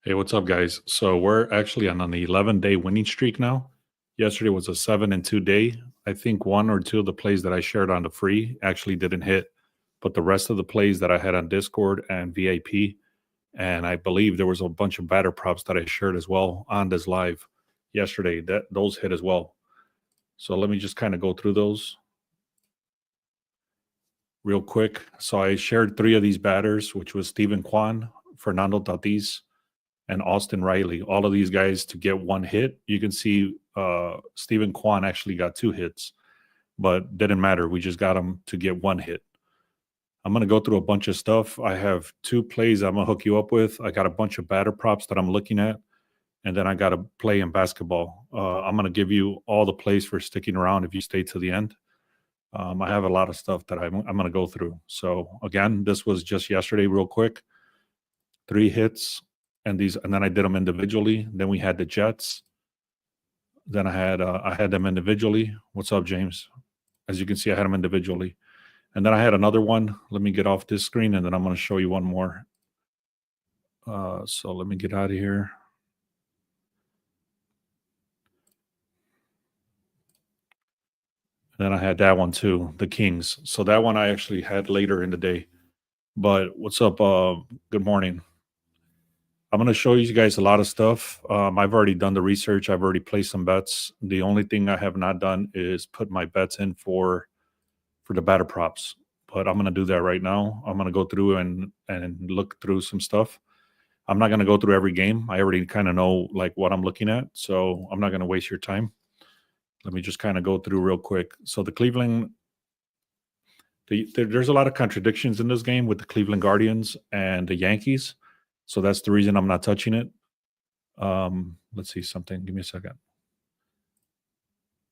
Hey, what's up, guys? So we're actually on an 11-day winning streak now. Yesterday was a 7-2 day. I think one or two of the plays that I shared on the free actually didn't hit, but the rest of the plays that I had on Discord and VIP, and I believe there was a bunch of batter props that I shared as well on this live yesterday. That those hit as well. So let me just kind of go through those real quick. So I shared three of these batters, which was Stephen Kwan, Fernando Tatis, and Austin Riley. All of these guys to get one hit. You can see Stephen Kwan actually got two hits, but didn't matter. We just got him to get one hit. I'm going to go through a bunch of stuff. I have two plays I'm going to hook you up with. I got a bunch of batter props that I'm looking at, and then I got a play in basketball. I'm going to give you all the plays for sticking around if you stay to the end. I have a lot of stuff that I'm going to go through. So again, this was just yesterday, real quick. 3 hits, and then I did them individually. Then we had the Jets. Then I had them individually. What's up, James? As you can see, I had them individually, and then I had another one. Let me get off this screen, and then I'm going to show you one more. So let me get out of here. And then I had that one too, the Kings. So that one I actually had later in the day. But what's up? Good morning. I'm going to show you guys a lot of stuff. I've already done the research. I've already placed some bets. The only thing I have not done is put my bets in for the batter props. But I'm going to do that right now. I'm going to go through and look through some stuff. I'm not going to go through every game. I already kind of know like what I'm looking at, so I'm not going to waste your time. Let me just kind of go through real quick. So the Cleveland, there's a lot of contradictions in this game with the Cleveland Guardians and the Yankees. So that's the reason I'm not touching it. Let's see something. Give me a second.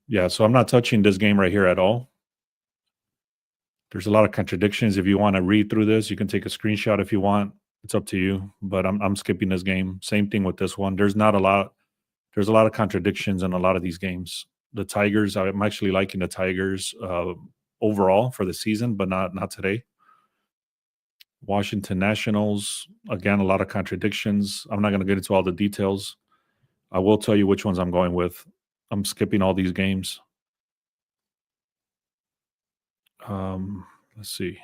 Yeah, so I'm not touching this game right here at all. There's a lot of contradictions. If you want to read through this, you can take a screenshot if you want. It's up to you. But I'm skipping this game. Same thing with this one. There's a lot of contradictions in a lot of these games. The Tigers, I'm actually liking the Tigers overall for the season, but not today. Washington Nationals, again, a lot of contradictions. I'm not going to get into all the details. I will tell you which ones I'm going with. I'm skipping all these games. Let's see.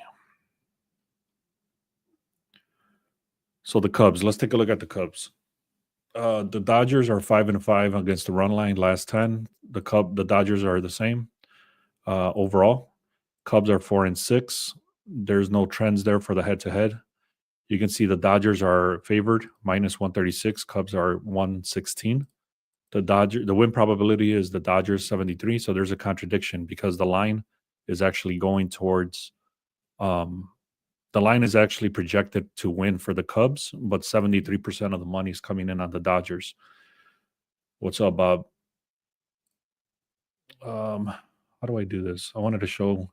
So the Cubs. Let's take a look at the Cubs. The Dodgers are 5-5 against the run line last 10. The Dodgers are the same overall. Cubs are 4-6. There's no trends there for the head-to-head. You can see the Dodgers are favored, -136. Cubs are 116. The win probability is the Dodgers 73. So there's a contradiction because the line is actually going towards the line is actually projected to win for the Cubs, but 73% of the money is coming in on the Dodgers. What's up, Bob? How do I do this? I wanted to show.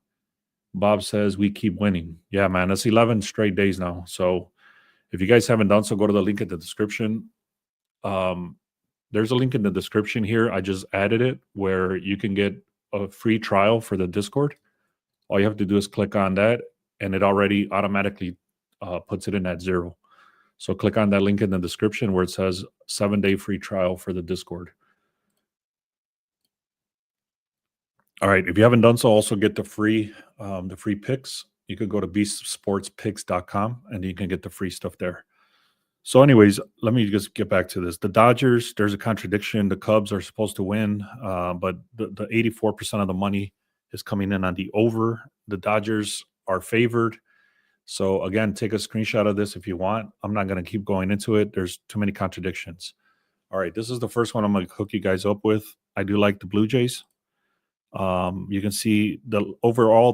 Bob says we keep winning. Yeah, man, that's 11 straight days now. So if you guys haven't done so, go to the link in the description. There's a link in the description here. I just added it where you can get a free trial for the Discord. All you have to do is click on that, and it already automatically puts it in at 0. So click on that link in the description where it says 7-day free trial for the Discord. All right. If you haven't done so, also get the free picks. You could go to beastsportspicks.com and you can get the free stuff there. So, anyways, let me just get back to this. The Dodgers, there's a contradiction. The Cubs are supposed to win, but the 84% of the money is coming in on the over. The Dodgers are favored. So, again, take a screenshot of this if you want. I'm not going to keep going into it. There's too many contradictions. All right, this is the first one I'm going to hook you guys up with. I do like the Blue Jays. You can see the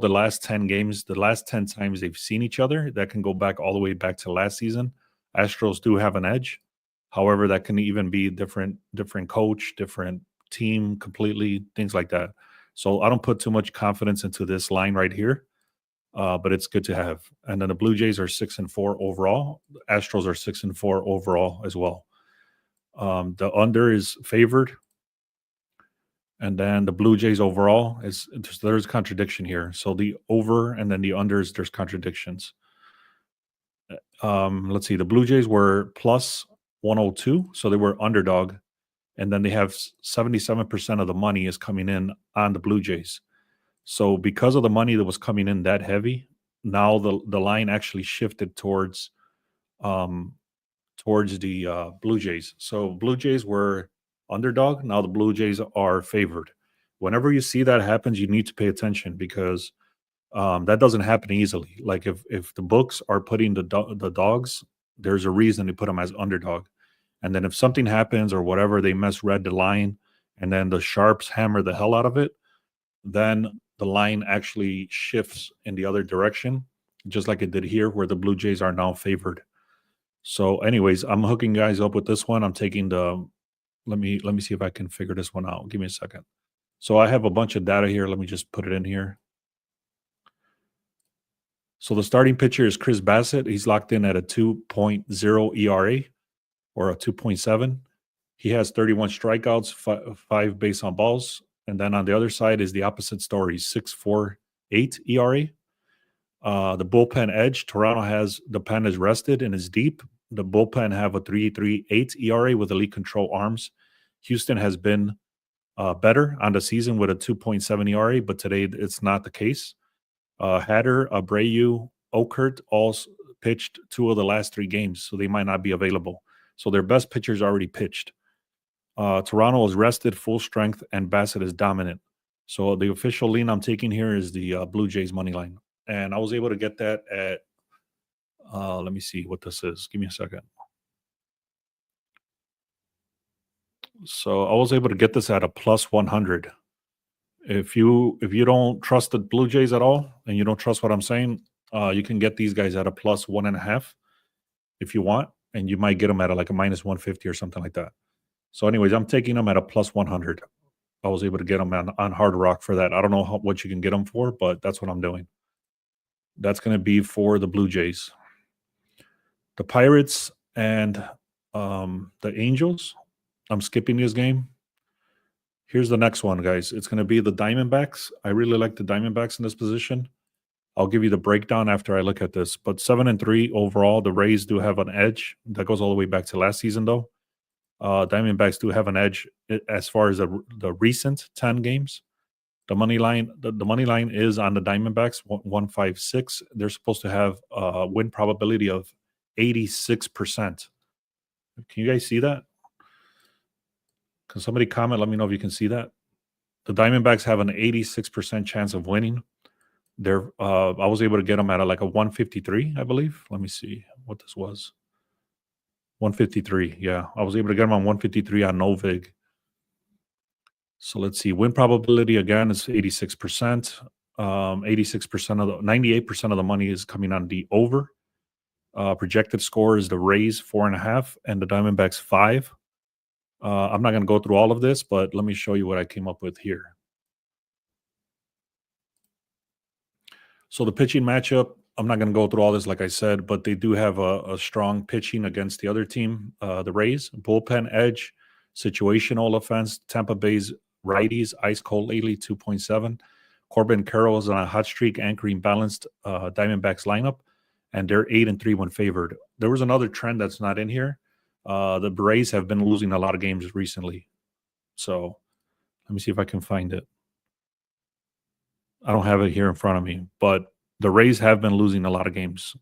last 10 games, the last 10 times they've seen each other, that can go back all the way back to last season. Astros do have an edge. However, that can even be different coach, different team completely, things like that. So I don't put too much confidence into this line right here, but it's good to have. And then the Blue Jays are 6-4 overall. The Astros are 6-4 overall as well. The under is favored. And then the Blue Jays overall there's a contradiction here. So the over and then the unders, there's contradictions. Let's see. The Blue Jays were plus 102. So they were underdog. And then they have 77% of the money is coming in on the Blue Jays. So because of the money that was coming in that heavy, now the line actually shifted um, towards the Blue Jays. So Blue Jays were underdog. Now the Blue Jays are favored. Whenever you see that happens, you need to pay attention because that doesn't happen easily. Like if the books are putting the dogs, there's a reason they put them as underdog. And then if something happens or whatever, they misread the line, and then the sharps hammer the hell out of it, then the line actually shifts in the other direction, just like it did here, where the Blue Jays are now favored. So, anyways, I'm hooking guys up with this one. I'm taking the let me see if I can figure this one out. Give me a second. So I have a bunch of data here. Let me just put it in here. So the starting pitcher is Chris Bassett. He's locked in at a 2.0 ERA or a 2.7. He has 31 strikeouts, five base on balls. And then on the other side is the opposite story, 6.48 ERA. The bullpen edge, Toronto has the pen is rested and is deep. The bullpen have a 3.38 ERA with elite control arms. Houston has been better on the season with a 2.7 ERA, but today it's not the case. Hatter, Abreu, Okert all pitched 2 of the last 3 games, so they might not be available. So their best pitchers already pitched. Toronto is rested, full strength, and Bassett is dominant. So the official lean I'm taking here is the Blue Jays money line, and I was able to get that at. Let me see what this is. Give me a second. So I was able to get this at a plus 100. If you don't trust the Blue Jays at all and you don't trust what I'm saying, you can get these guys at a plus 1.5 if you want, and you might get them at like a minus 150 or something like that. So, anyways, I'm taking them at a plus 100. I was able to get them on Hard Rock for that. I don't know what you can get them for, but that's what I'm doing. That's going to be for the Blue Jays. The Pirates and the Angels. I'm skipping this game. Here's the next one, guys. It's going to be the Diamondbacks. I really like the Diamondbacks in this position. I'll give you the breakdown after I look at this. But 7-3 overall, the Rays do have an edge. That goes all the way back to last season, though. Diamondbacks do have an edge as far as the recent 10 games. The money line, the money line is on the Diamondbacks 156. They're supposed to have a win probability of 86%. Can you guys see that? Can somebody comment? Let me know if you can see that. The Diamondbacks have an 86% chance of winning. I was able to get them at like a 153, I believe. Let me see what this was. 153. Yeah, I was able to get them on 153 on Novig. So let's see. Win probability again is 86%. 86% of the 98% of the money is coming on the over. Projected score is the Rays 4.5 and the Diamondbacks 5. I'm not going to go through all of this, but let me show you what I came up with here. So the pitching matchup, I'm not going to go through all this, like I said, but they do have a strong pitching against the other team, the Rays. Bullpen edge, situational offense, Tampa Bay's righties, ice cold lately, 2.7. Corbin Carroll is on a hot streak, anchoring balanced Diamondbacks lineup, and they're 8-3 when favored. There was another trend that's not in here. The Rays have been losing a lot of games recently. So let me see if I can find it. I don't have it here in front of me, but the Rays have been losing a lot of games.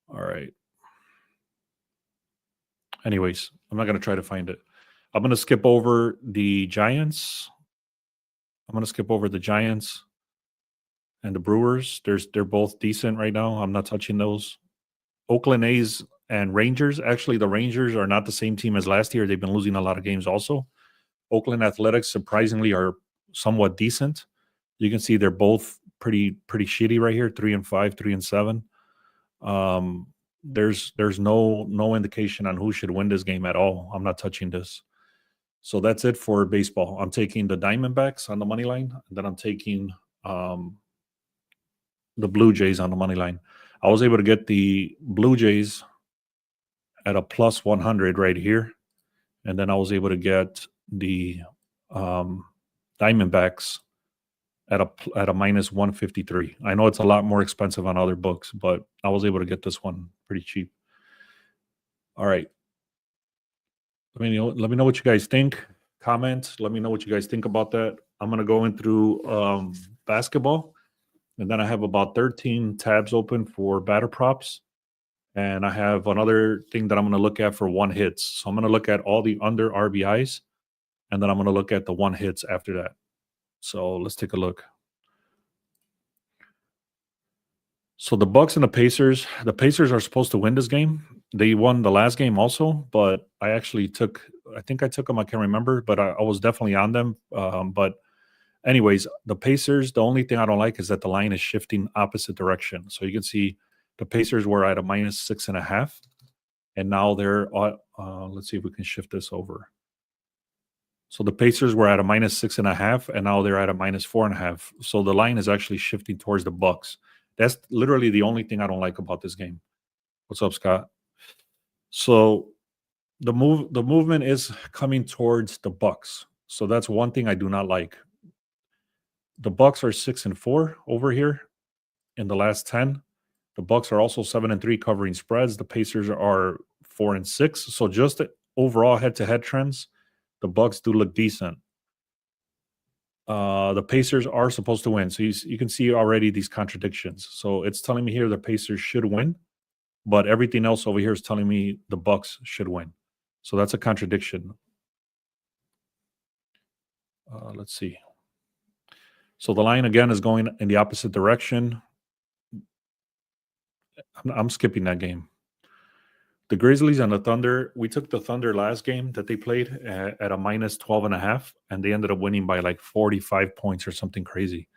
All right. Anyways, I'm not going to try to find it. I'm going to skip over the Giants. And the Brewers. They're both decent right now. I'm not touching those. Oakland A's and Rangers. Actually, the Rangers are not the same team as last year. They've been losing a lot of games also. Oakland Athletics surprisingly are somewhat decent. You can see they're both pretty shitty right here, 3-5, 3-7. There's no indication on who should win this game at all. I'm not touching this. So that's it for baseball. I'm taking the Diamondbacks on the money line, and then I'm taking the Blue Jays on the money line. I was able to get the Blue Jays at a plus 100 right here, and then I was able to get the Diamondbacks at a minus 153. I know it's a lot more expensive on other books, but I was able to get this one pretty cheap. All right. Let me know what you guys think. Comment. Let me know what you guys think about that. I'm gonna go in through basketball, and then I have about 13 tabs open for batter props, and I have another thing that I'm gonna look at for one hits. So I'm gonna look at all the under RBIs, and then I'm gonna look at the one hits after that. So let's take a look. So the Bucks and the Pacers are supposed to win this game. They won the last game also, but I think I took them. I can't remember, but I was definitely on them. But anyways, the Pacers, the only thing I don't like is that the line is shifting opposite direction. So you can see the Pacers were at a -6.5, and now they're let's see if we can shift this over. So the Pacers were at a -6.5, and now they're at a -4.5. So the line is actually shifting towards the Bucks. That's literally the only thing I don't like about this game. What's up, Scott? So the movement is coming towards the Bucks. So that's one thing I do not like. The Bucks are 6-4 over here in the last 10. The Bucks are also 7-3 covering spreads. The Pacers are 4-6. So just the overall head-to-head trends, the Bucks do look decent. The Pacers are supposed to win. So you can see already these contradictions. So it's telling me here the Pacers should win, but everything else over here is telling me the Bucks should win. So that's a contradiction. Let's see. So the line again is going in the opposite direction. I'm skipping that game. The Grizzlies and the Thunder, we took the Thunder last game that they played at a -12.5, and they ended up winning by like 45 points or something crazy.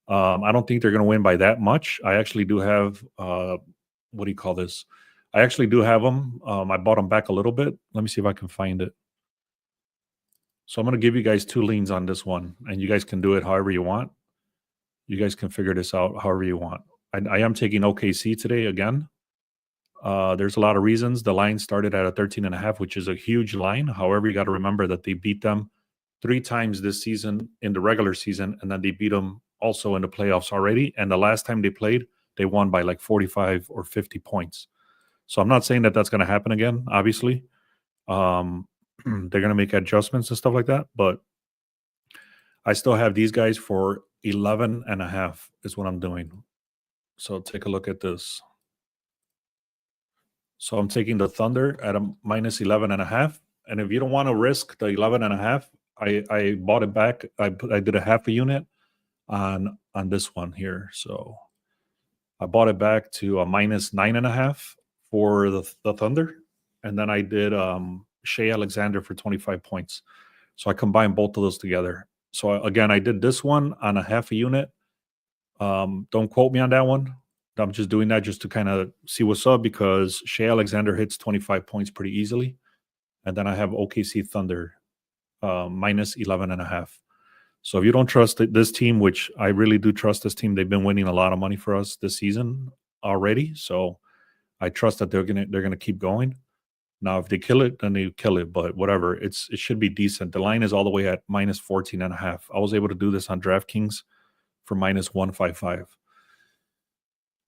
I don't think they're going to win by that much. I actually do have, what do you call this? I actually do have them. I bought them back a little bit. Let me see if I can find it. So I'm going to give you guys two leans on this one, and you guys can do it however you want. You guys can figure this out however you want. I am taking OKC today again. There's a lot of reasons. The line started at a 13.5, which is a huge line. However, you got to remember that they beat them 3 times this season in the regular season, and then they beat them also in the playoffs already. And the last time they played, they won by like 45 or 50 points. So I'm not saying that that's going to happen again, obviously. They're going to make adjustments and stuff like that. But I still have these guys for 11.5 is what I'm doing. So take a look at this. So I'm taking the Thunder at a -11.5. And if you don't want to risk the 11.5, I bought it back. I did a half a unit on this one here. So I bought it back to a -9.5 for the Thunder. And then I did Shea Alexander for 25 points. So I combined both of those together. So again, I did this one on a half a unit. Don't quote me on that one. I'm just doing that just to kind of see what's up because Shea Alexander hits 25 points pretty easily. And then I have OKC Thunder -11.5. So if you don't trust this team, which I really do trust this team, they've been winning a lot of money for us this season already. So I trust that they're gonna keep going. Now, if they kill it, then they kill it. But whatever, it should be decent. The line is all the way at -14.5. I was able to do this on DraftKings for -155.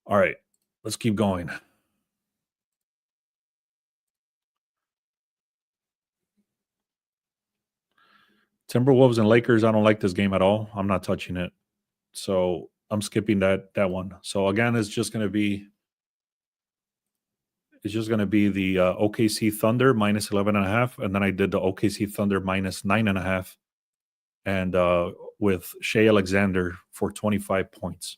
All right, let's keep going. Timberwolves and Lakers, I don't like this game at all. I'm not touching it. So I'm skipping that one. So again, it's just going to be the OKC Thunder -11.5, and then I did the OKC Thunder -9.5, and with Shea Alexander for 25 points.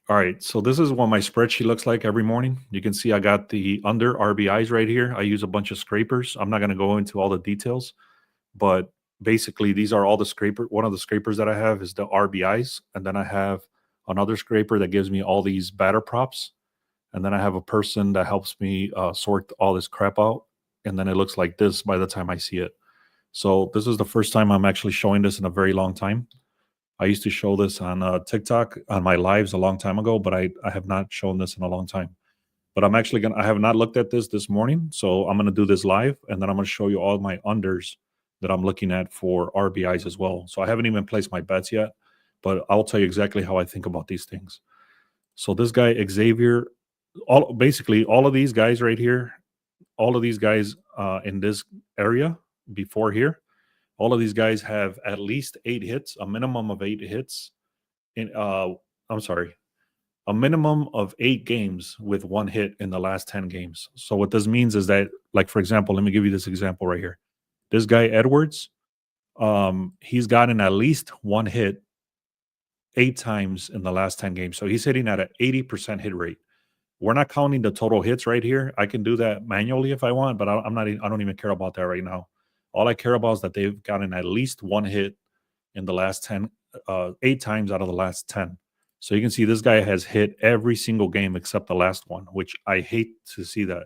All right, so this is what my spreadsheet looks like every morning. You can see I got the under RBIs right here. I use a bunch of scrapers. I'm not going to go into all the details, but basically these are all the one of the scrapers that I have is the RBIs, and then I have another scraper that gives me all these batter props, and then I have a person that helps me sort all this crap out, and then it looks like this by the time I see it. So this is the first time I'm actually showing this in a very long time. I used to show this on TikTok on my lives a long time ago, but I have not shown this in a long time. But I have not looked at this morning, so I'm going to do this live, and then I'm going to show you all my unders that I'm looking at for RBIs as well. So I haven't even placed my bets yet, but I'll tell you exactly how I think about these things. So this guy, Xavier, basically all of these guys right here, all of these guys in this area before here, all of these guys have at least 8 hits, a minimum of 8 hits. I'm sorry, a minimum of 8 games with 1 hit in the last 10 games. So what this means is that, like for example, let me give you this example right here. This guy Edwards, he's gotten at least 1 hit 8 times in the last 10 games. So he's hitting at an 80% hit rate. We're not counting the total hits right here. I can do that manually if I want, but I'm not. I don't even care about that right now. All I care about is that they've gotten at least 1 hit in the last 10, 8 times out of the last 10. So you can see this guy has hit every single game except the last one, which I hate to see that.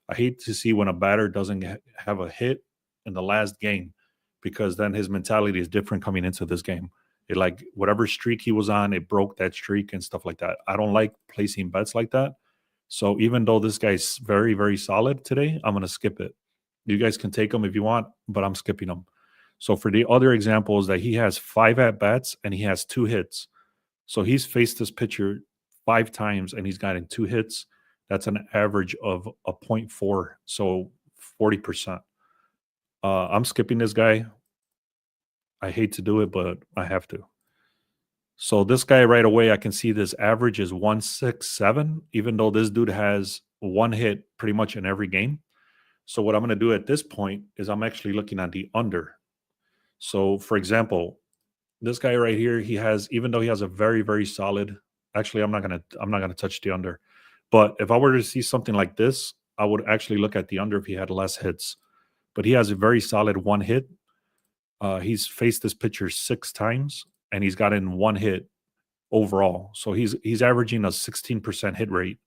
I hate to see when a batter doesn't have a hit in the last game, because then his mentality is different coming into this game. It, like, whatever streak he was on, it broke that streak and stuff like that. I don't like placing bets like that. So even though this guy's very, very solid today, I'm going to skip it. You guys can take him if you want, but I'm skipping him. So for the other examples, that he has 5 at bats and he has 2 hits. So he's faced this pitcher 5 times and he's gotten 2 hits. That's an average of a 0.4, so 40%. I'm skipping this guy. I hate to do it, but I have to. So this guy right away, I can see this average is 167, even though this dude has 1 hit pretty much in every game. So what I'm going to do at this point is I'm actually looking at the under. So for example, this guy right here, he has, even though he has a very, very solid, actually, I'm not gonna touch the under. But if I were to see something like this, I would actually look at the under if he had less hits. But he has a very solid 1 hit. He's faced this pitcher 6 times and he's gotten 1 hit overall. So he's averaging a 16% hit rate.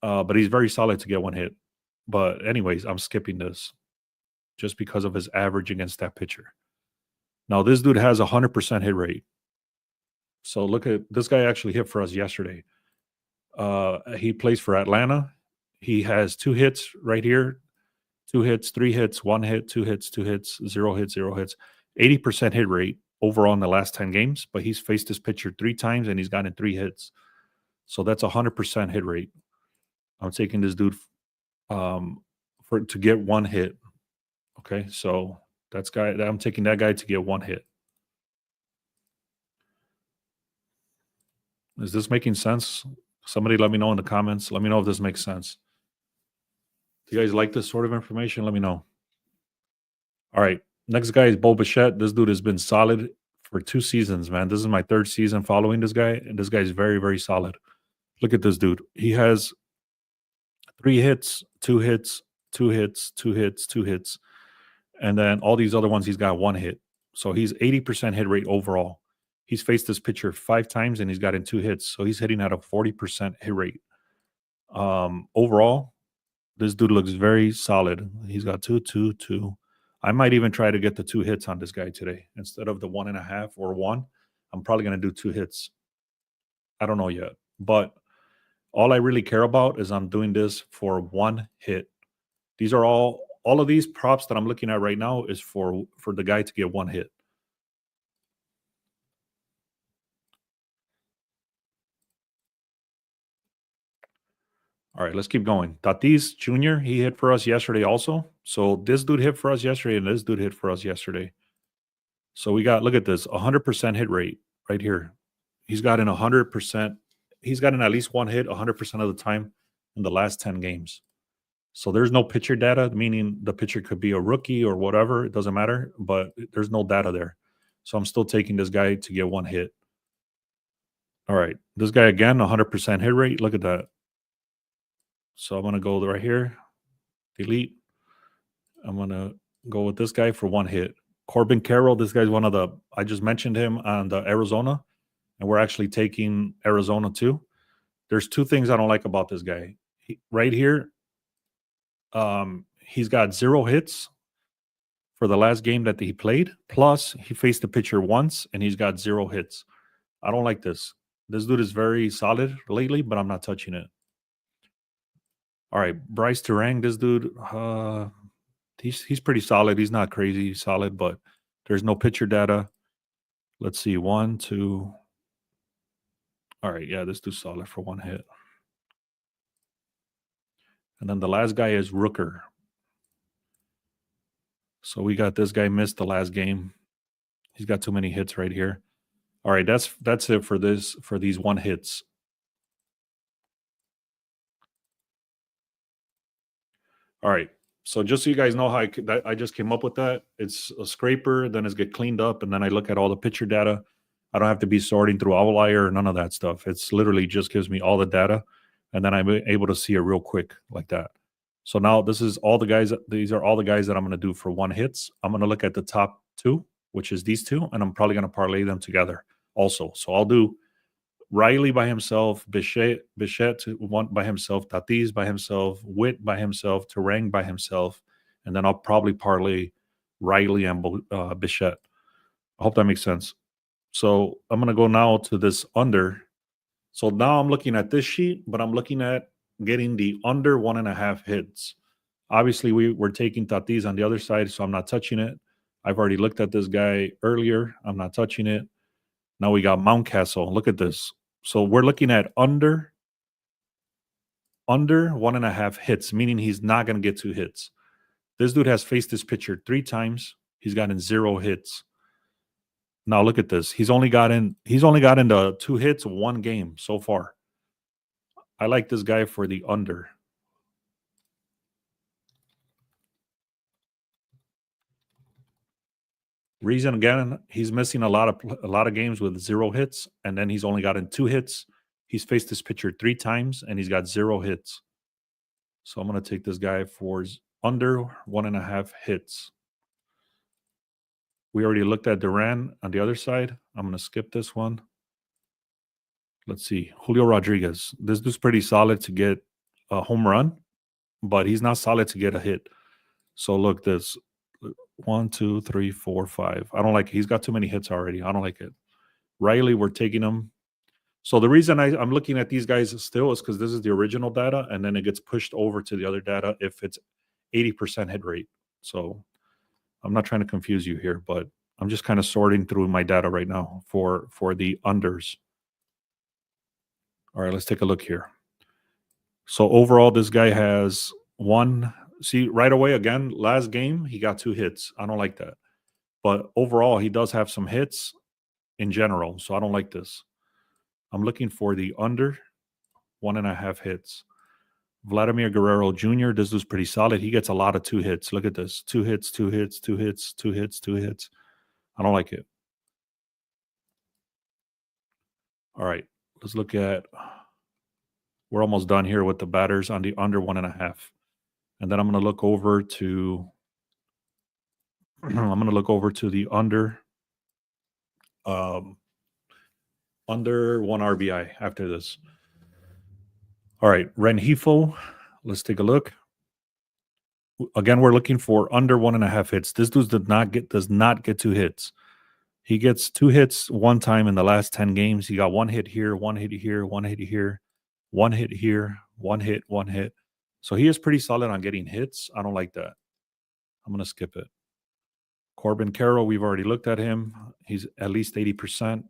But he's very solid to get 1 hit. But anyways, I'm skipping this just because of his average against that pitcher. Now this dude has a 100% hit rate. So look at this guy, actually hit for us yesterday. He plays for Atlanta. He has 2 hits right here, 2 hits, 3 hits, 1 hit, 2 hits, 2 hits, 0 hits, 0 hits, 80% hit rate overall in the last 10 games. But he's faced this pitcher 3 times and he's gotten 3 hits. So that's a 100% hit rate. I'm taking this dude to get 1 hit. Okay, so I'm taking that guy to get 1 hit. Is this making sense? Somebody let me know in the comments. Let me know if this makes sense. Do you guys like this sort of information? Let me know. All right. Next guy is Bo Bichette. This dude has been solid for 2 seasons, man. This is my 3rd season following this guy, and this guy is very, very solid. Look at this dude. He has 3 hits, 2 hits, 2 hits, 2 hits, 2 hits. And then all these other ones, he's got 1 hit. So he's 80% hit rate overall. He's faced this pitcher 5 times and he's gotten 2 hits. So he's hitting at a 40% hit rate. Overall, this dude looks very solid. He's got 2, 2, 2. I might even try to get the 2 hits on this guy today instead of the 1.5 or 1. I'm probably going to do 2 hits. I don't know yet, but all I really care about is I'm doing this for 1 hit. These are all of these props that I'm looking at right now is for the guy to get 1 hit. All right, let's keep going. Tatis Jr., he hit for us yesterday also. So this dude hit for us yesterday and this dude hit for us yesterday. So we got, look at this, 100% hit rate right here. He's gotten 100%. He's gotten at least 1 hit 100% of the time in the last 10 games. So there's no pitcher data, meaning the pitcher could be a rookie or whatever. It doesn't matter, but there's no data there. So I'm still taking this guy to get 1 hit. All right. This guy, again, 100% hit rate. Look at that. So I'm going to go right here, delete. I'm going to go with this guy for 1 hit. Corbin Carroll, this guy's one of the, I just mentioned him on the Arizona, and we're actually taking Arizona too. There's 2 things I don't like about this guy. Right here, he's got 0 hits for the last game that he played. Plus, he faced the pitcher once, and he's got 0 hits. I don't like this. This dude is very solid lately, but I'm not touching it. All right, Bryce Terang, this dude, he's pretty solid. He's not crazy solid, but there's no pitcher data. Let's see, 1, 2. All right, yeah, this dude's solid for 1 hit. And then the last guy is Rooker. So we got this guy missed the last game. He's got too many hits right here. All right, that's it for these one hits. All right. So just so you guys know how I just came up with that, it's a scraper, then it's get cleaned up, and then I look at all the picture data. I don't have to be sorting through Outlier or none of that stuff. It's literally just gives me all the data, and then I'm able to see it real quick like that. So now this is all the guys. These are all the guys that I'm going to do for one hits. I'm going to look at the top two, which is these two, and I'm probably going to parlay them together also. So I'll do Riley by himself, Bichette one by himself, Tatis by himself, Witt by himself, Terang by himself, and then I'll probably parlay Riley and Bichette. I hope that makes sense. So I'm going to go now to this under. So now I'm looking at this sheet, but I'm looking at getting the under 1.5 hits. Obviously, we're taking Tatis on the other side, so I'm not touching it. I've already looked at this guy earlier. I'm not touching it. Now we got Mountcastle. Look at this. So we're looking at under 1.5 hits, meaning he's not going to get 2 hits. This dude has faced this pitcher 3 times. He's gotten 0 hits. Now look at this. He's only gotten the 2 hits 1 game so far. I like this guy for the under. Reason again, he's missing a lot of games with 0 hits, and then he's only gotten 2 hits. He's faced this pitcher 3 times, and he's got 0 hits. So I'm going to take this guy for under 1.5 hits. We already looked at Duran on the other side. I'm going to skip this one. Let's see. Julio Rodriguez. This dude's pretty solid to get a home run, but he's not solid to get a hit. So look, this 1, 2, 3, 4, 5. I don't like it. He's got too many hits already. I don't like it. Riley, we're taking him. So the reason I'm looking at these guys still is because this is the original data, and then it gets pushed over to the other data if it's 80% hit rate. So I'm not trying to confuse you here, but I'm just kind of sorting through my data right now for the unders. All right, let's take a look here. So overall, this guy has 1. See, right away, again, last game, he got 2 hits. I don't like that. But overall, he does have some hits in general, so I don't like this. I'm looking for the under 1.5 hits. Vladimir Guerrero Jr., this was pretty solid. He gets a lot of 2 hits. Look at this. 2 hits, 2 hits, 2 hits, 2 hits, 2 hits. I don't like it. All right, let's look at, we're almost done here with the batters on the under 1.5. And then I'm going to look over to, the under, under 1 RBI after this. All right, Rengifo, let's take a look. Again, we're looking for under 1.5 hits. This dude does not get 2 hits. He gets 2 hits 1 time in the last 10 games. He got 1 hit here, 1 hit here, 1 hit here, 1 hit here, 1 hit, 1 hit. So he is pretty solid on getting hits. I don't like that. I'm going to skip it. Corbin Carroll, we've already looked at him. He's at least 80%.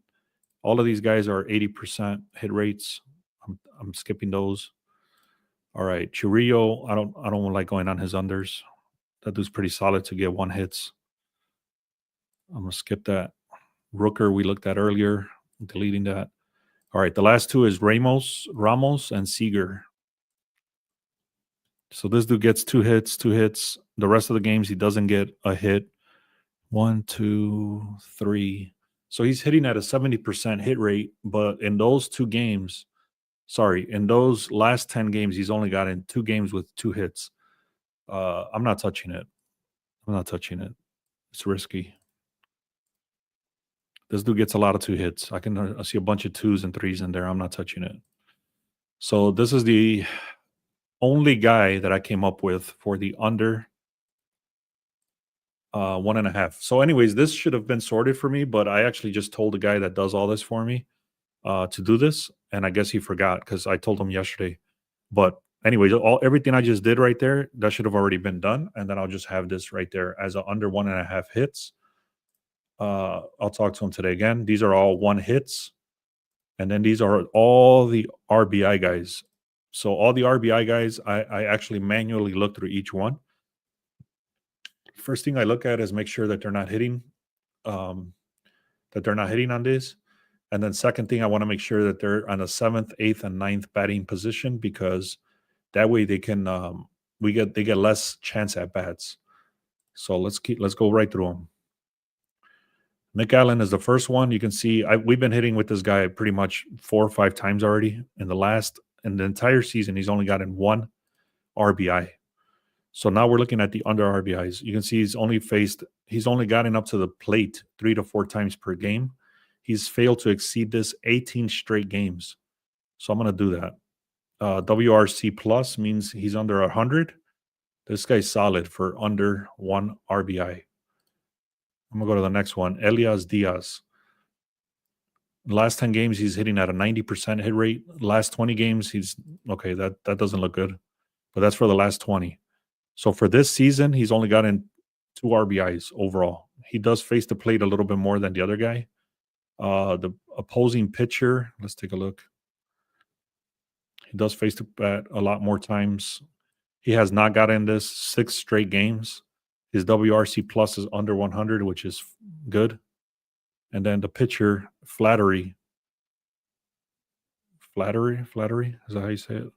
All of these guys are 80% hit rates. I'm skipping those. All right, Chiriyo, I don't like going on his unders. That dude's pretty solid to get 1 hits. I'm going to skip that. Rooker, we looked at earlier. I'm deleting that. All right, the last 2 is Ramos, and Seager. So this dude gets 2 hits, 2 hits. The rest of the games, he doesn't get a hit. 1, 2, 3. So he's hitting at a 70% hit rate, but in those 2 games, in those last 10 games, he's only gotten 2 games with 2 hits. I'm not touching it. It's risky. This dude gets a lot of 2 hits. I see a bunch of 2s and 3s in there. I'm not touching it. So this is the only guy that I came up with for the under 1.5. So anyways, this should have been sorted for me, but I actually just told the guy that does all this for me to do this, and I guess he forgot because I told him yesterday. But anyways, everything I just did right there, that should have already been done, and then I'll just have this right there as a under 1.5 hits. I'll talk to him today again. These are all 1 hits, and then these are all the RBI guys. So all the RBI guys, I actually manually look through each one. First thing I look at is make sure that they're not hitting, on this. And then second thing, I want to make sure that they're on the 7th, 8th, and 9th batting position, because that way they can they get less chance at bats. So let's go right through them. Nick Allen is the first one. You can see we've been hitting with this guy pretty much 4 or 5 times already. In the entire season, he's only gotten 1 RBI. So now we're looking at the under RBIs. You can see he's only gotten up to the plate 3 to 4 times per game. He's failed to exceed this 18 straight games. So I'm going to do that. WRC plus means he's under 100. This guy's solid for under 1 RBI. I'm going to go to the next one. Elias Diaz. Last 10 games, he's hitting at a 90% hit rate. Last 20 games, that doesn't look good. But that's for the last 20. So for this season, he's only gotten 2 RBIs overall. He does face the plate a little bit more than the other guy. The opposing pitcher, let's take a look. He does face the bat a lot more times. He has not gotten this 6 straight games. His WRC plus is under 100, which is good. And then the pitcher, Flattery. Flattery? Is that how you say it?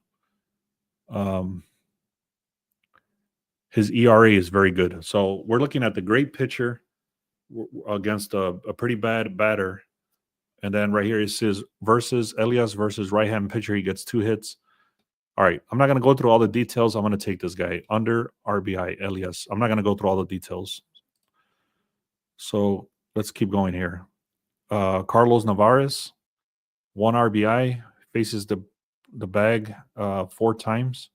His ERA is very good. So we're looking at the great pitcher against a pretty bad batter. And then right here it says Elias versus right-hand pitcher. He gets 2 hits. All right. I'm not going to go through all the details. I'm going to take this guy. Under RBI, Elias. I'm not going to go through all the details. So let's keep going here. Carlos Navarez, 1 RBI, faces the bag 4 times.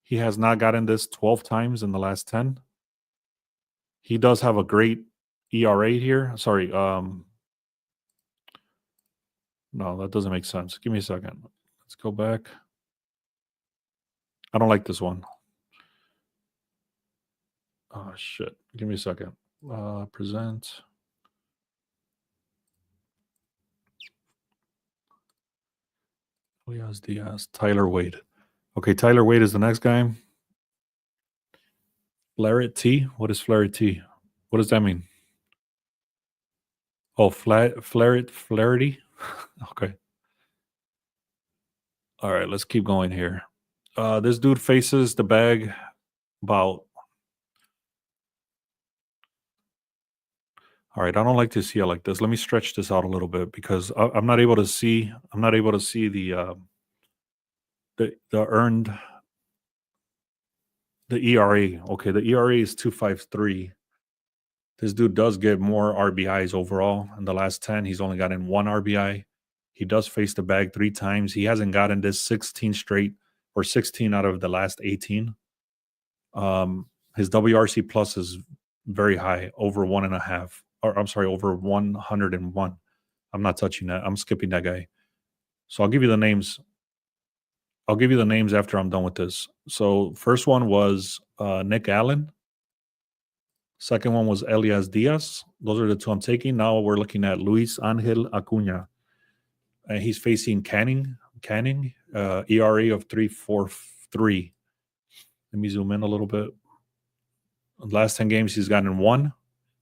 He has not gotten this 12 times in the last 10. He does have a great ERA here. Sorry. No, that doesn't make sense. Give me a second. Let's go back. I don't like this one. Oh, shit. Give me a second. Present. Elias Diaz. Tyler Wade. Okay, Tyler Wade is the next guy. Flaherty. What is Flaherty? What does that mean? Oh, Flaherty. Okay. All right, let's keep going here. This dude faces the bag about. All right, I don't like to see it like this. Let me stretch this out a little bit because I'm not able to see. I'm not able to see the earned. The ERA. Okay, the ERA is 2.53. This dude does get more RBIs overall. In the last 10, he's only gotten 1 RBI. He does face the bag 3 times. He hasn't gotten this 16 straight or 16 out of the last 18. His WRC plus is very high, over 1.5. Or I'm sorry, over 101. I'm not touching that. I'm skipping that guy. So I'll give you the names. I'll give you the names after I'm done with this. So first one was Nick Allen. Second one was Elias Diaz. Those are the 2 I'm taking. Now we're looking at Luis Angel Acuna. And he's facing Canning, ERA of 3.43. Let me zoom in a little bit. The last 10 games, he's gotten 1.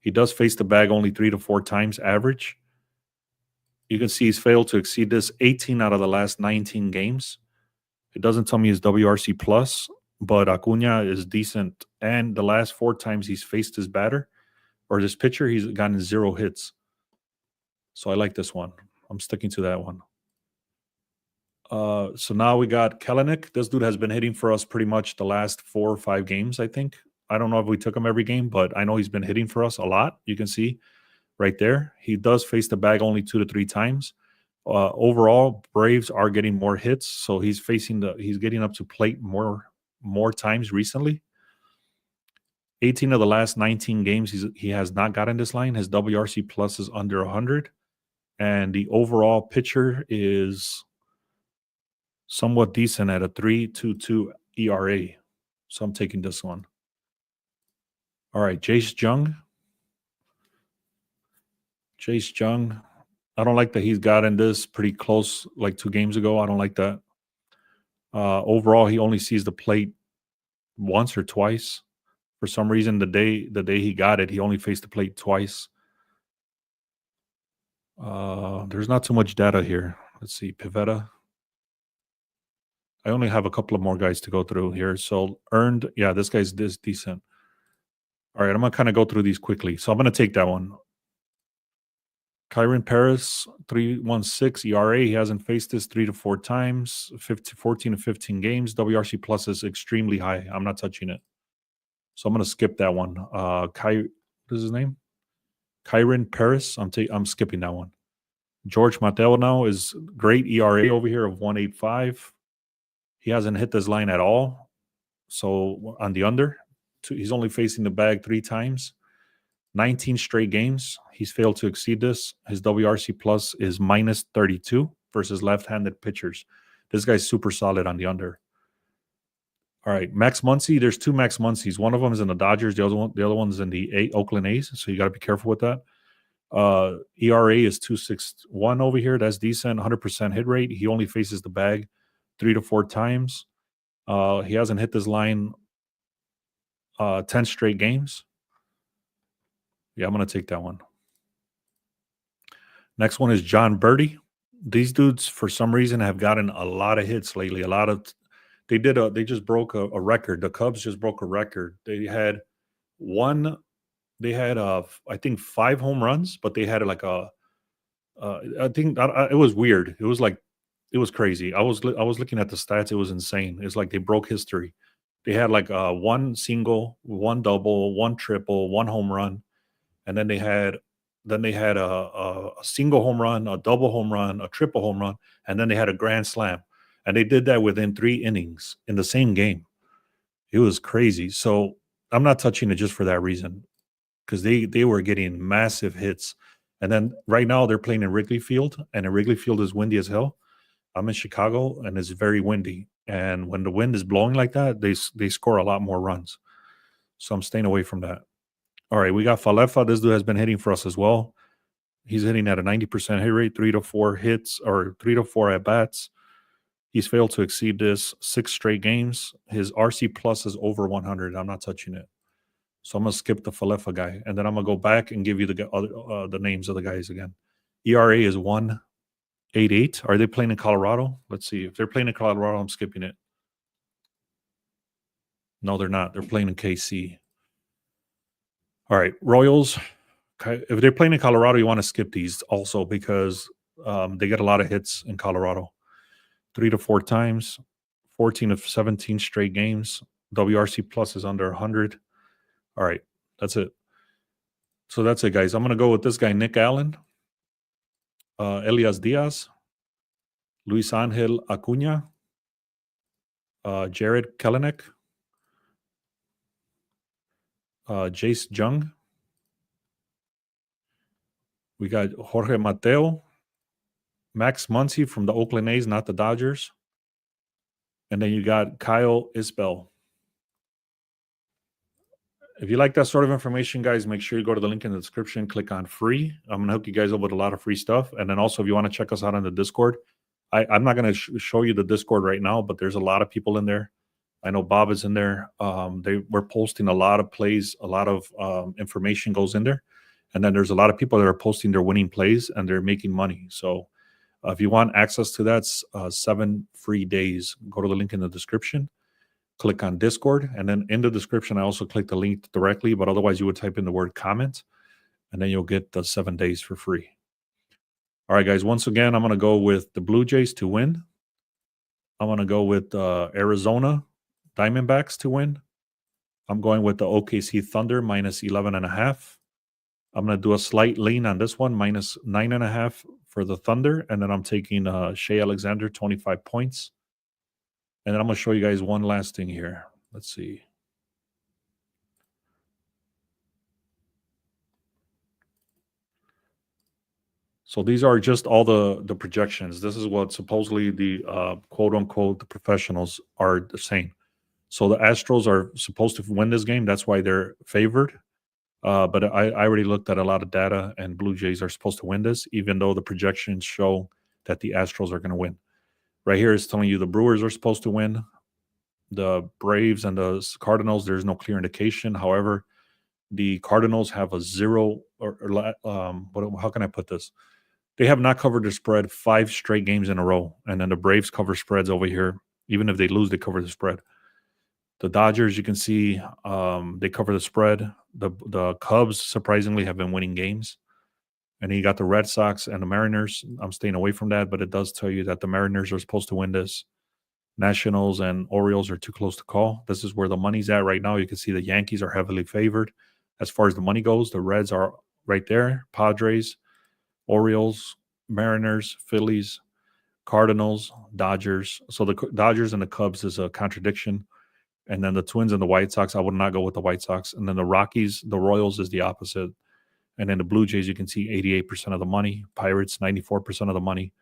He does face the bag only 3 to 4 times average. You can see he's failed to exceed this 18 out of the last 19 games. It doesn't tell me his WRC plus, but Acuna is decent. And the last 4 times he's faced his batter or this pitcher, he's gotten 0 hits. So I like this one. I'm sticking to that one. So now we got Kelenic. This dude has been hitting for us pretty much the last 4 or 5 games, I think. I don't know if we took him every game, but I know he's been hitting for us a lot. You can see right there. He does face the bag only 2 to 3 times. Overall, Braves are getting more hits, so he's getting up to plate more times recently. 18 of the last 19 games, he has not gotten this line. His WRC plus is under 100, and the overall pitcher is somewhat decent at a 3.22 ERA. So I'm taking this one. All right, Jace Jung. I don't like that he's gotten this pretty close, like 2 games ago. I don't like that. Overall, he only sees the plate once or twice. For some reason, the day he got it, he only faced the plate twice. There's not too much data here. Let's see, Pivetta. I only have a couple of more guys to go through here. So earned, yeah, this guy's decent. All right, I'm gonna kind of go through these quickly. So I'm gonna take that one. Kyron Paris, 3.16 ERA. He hasn't faced this 3 to 4 times, 14 to 15 games. WRC plus is extremely high. I'm not touching it. So I'm gonna skip that one. What is his name? Kyron Paris. I'm skipping that one. George Mateo now is great ERA over here of 1.85. He hasn't hit this line at all. So on the under, he's only facing the bag 3 times. 19 straight games. He's failed to exceed this. His WRC plus is minus 32 versus left-handed pitchers. This guy's super solid on the under. All right, Max Muncy. There's 2 Max Muncies. One of them is in the Dodgers. The other one's in the Oakland A's. So you got to be careful with that. ERA is 2.61 over here. That's decent. 100% hit rate. He only faces the bag 3 to 4 times. He hasn't hit this line 10 straight games. Yeah, I'm going to take that one. Next one is John Birdie. These dudes, for some reason, have gotten a lot of hits lately. They just broke a record. The Cubs just broke a record. They had I think 5 home runs, but they had it was weird. It was crazy. I was looking at the stats. It was insane. It's like they broke history. They had 1 single, 1 double, 1 triple, 1 home run. And then they had a single home run, a double home run, a triple home run, and then they had a grand slam. And they did that within 3 innings in the same game. It was crazy. So I'm not touching it just for that reason, because they were getting massive hits. And then right now they're playing in Wrigley Field, and Wrigley Field is windy as hell. I'm in Chicago, and it's very windy. And when the wind is blowing like that, they score a lot more runs. So I'm staying away from that. All right, we got Falefa. This dude has been hitting for us as well. He's hitting at a 90% hit rate, 3 to 4 hits or 3 to 4 at bats. He's failed to exceed this 6 straight games. His RC plus is over 100. I'm not touching it. So I'm going to skip the Falefa guy. And then I'm going to go back and give you the names of the guys again. ERA is 1.88. Are they playing in Colorado? Let's see. If they're playing in Colorado, I'm skipping it. No, they're not. They're playing in KC. All right, Royals. If they're playing in Colorado, you want to skip these also because they get a lot of hits in Colorado. 3 to 4 times, 14 of 17 straight games. WRC plus is under 100. All right, that's it. So that's it, guys. I'm going to go with this guy, Nick Allen, Elias Diaz, Luis Angel Acuna, Jared Kelenic, Jace Jung. We got Jorge Mateo, Max Muncy from the Oakland A's, not the Dodgers. And then you got Kyle Isbell. If you like that sort of information, guys, make sure you go to the link in the description, click on free. I'm going to hook you guys up with a lot of free stuff. And then also, if you want to check us out on the Discord, I'm not going to show you the Discord right now, but there's a lot of people in there. I know Bob is in there. We're posting a lot of plays, a lot of information goes in there. And then there's a lot of people that are posting their winning plays and they're making money. So if you want access to that, 7 free days, go to the link in the description, click on Discord. And then in the description, I also click the link directly, but otherwise you would type in the word comment and then you'll get the 7 days for free. All right, guys, once again, I'm going to go with the Blue Jays to win. I'm going to go with Arizona Diamondbacks to win. I'm going with the OKC Thunder minus 11.5. I'm going to do a slight lean on this one, minus 9.5 for the Thunder. And then I'm taking Shea Alexander, 25 points. And then I'm going to show you guys one last thing here. Let's see. So these are just all the projections. This is what supposedly the quote-unquote the professionals are saying. So the Astros are supposed to win this game. That's why they're favored. But I already looked at a lot of data, and Blue Jays are supposed to win this, even though the projections show that the Astros are going to win. Right here is telling you the Brewers are supposed to win. The Braves and the Cardinals, there's no clear indication. However, the Cardinals have a zero, how can I put this? They have not covered the spread 5 straight games in a row. And then the Braves cover spreads over here. Even if they lose, they cover the spread. The Dodgers, you can see they cover the spread. The Cubs, surprisingly, have been winning games. And then you got the Red Sox and the Mariners. I'm staying away from that, but it does tell you that the Mariners are supposed to win this. Nationals and Orioles are too close to call. This is where the money's at right now. You can see the Yankees are heavily favored. As far as the money goes, the Reds are right there. Padres, Orioles, Mariners, Phillies, Cardinals, Dodgers. So the Dodgers and the Cubs is a contradiction. And then the Twins and the White Sox, I would not go with the White Sox. And then the Rockies, the Royals is the opposite. And then the Blue Jays, you can see 88% of the money. Pirates, 94% of the money.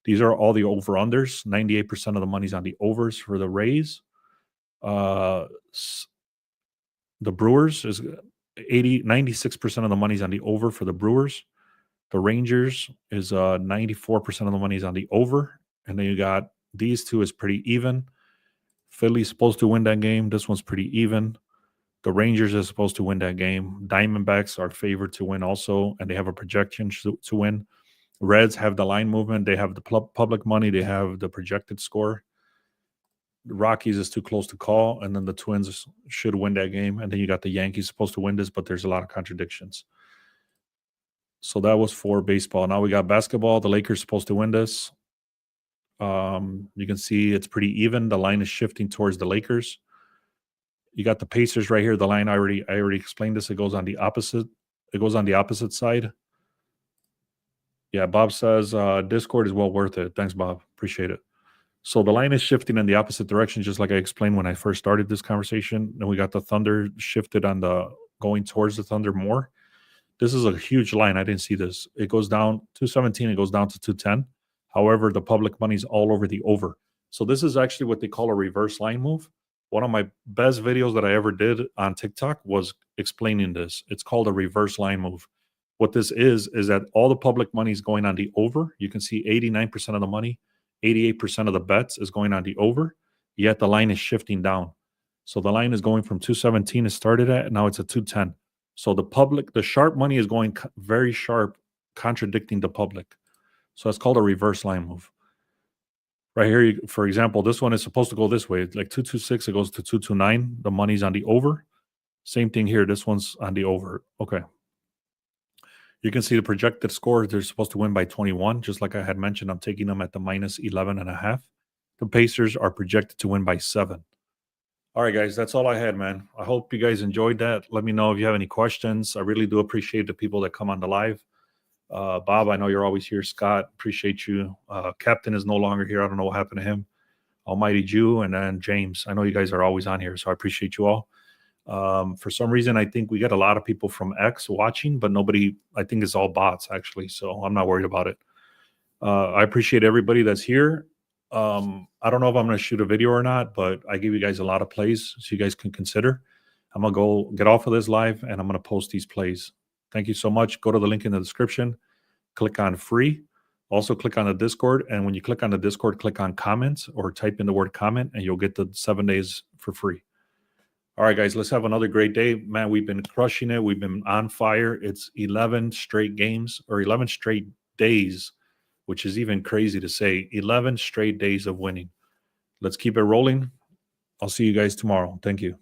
These are all the over-unders. 98% of the money's on the overs for the Rays. The Brewers is 96% of the money's on the over for the Brewers. The Rangers is 94% of the money's on the over. And then you got these two is pretty even. Philly's supposed to win that game. This one's pretty even. The Rangers are supposed to win that game. Diamondbacks are favored to win also, and they have a projection to win. Reds have the line movement. They have the public money. They have the projected score. The Rockies is too close to call, and then the Twins should win that game. And then you got the Yankees supposed to win this, but there's a lot of contradictions. So that was for baseball. Now we got basketball. The Lakers supposed to win this. You can see it's pretty even. The line is shifting towards the Lakers. You got the Pacers right here. The line I already explained this. It goes on the opposite. It goes on the opposite side. Yeah, Bob says Discord is well worth it. Thanks, Bob. Appreciate it. So the line is shifting in the opposite direction, just like I explained when I first started this conversation. Then we got the Thunder shifted on the going towards the Thunder more. This is a huge line. I didn't see this. It goes down 217. It goes down to 210. However, the public money's all over the over. So this is actually what they call a reverse line move. One of my best videos that I ever did on TikTok was explaining this. It's called a reverse line move. What this is that all the public money is going on the over. You can see 89% of the money, 88% of the bets is going on the over, yet the line is shifting down. So the line is going from 217 it started at, and now it's at 210. So the sharp money is going very sharp, contradicting the public. So it's called a reverse line move. Right here, for example, this one is supposed to go this way. Like 226, it goes to 229. The money's on the over. Same thing here. This one's on the over. Okay. You can see the projected score. They're supposed to win by 21. Just like I had mentioned, I'm taking them at the minus 11.5. The Pacers are projected to win by 7. All right, guys, that's all I had, man. I hope you guys enjoyed that. Let me know if you have any questions. I really do appreciate the people that come on the live. Bob, I know you're always here. Scott, appreciate you. Captain is no longer here. I don't know what happened to him. Almighty Jew, and then James. I know you guys are always on here, so I appreciate you all. For some reason, I think we get a lot of people from X watching, but nobody, I think it's all bots, actually, so I'm not worried about it. I appreciate everybody that's here. I don't know if I'm going to shoot a video or not, but I give you guys a lot of plays so you guys can consider. I'm going to go get off of this live, and I'm going to post these plays. Thank you so much. Go to the link in the description. Click on free. Also click on the Discord. And when you click on the Discord, click on comments or type in the word comment, and you'll get the 7 days for free. All right, guys, let's have another great day. Man, we've been crushing it. We've been on fire. It's 11 straight games or 11 straight days, which is even crazy to say. 11 straight days of winning. Let's keep it rolling. I'll see you guys tomorrow. Thank you.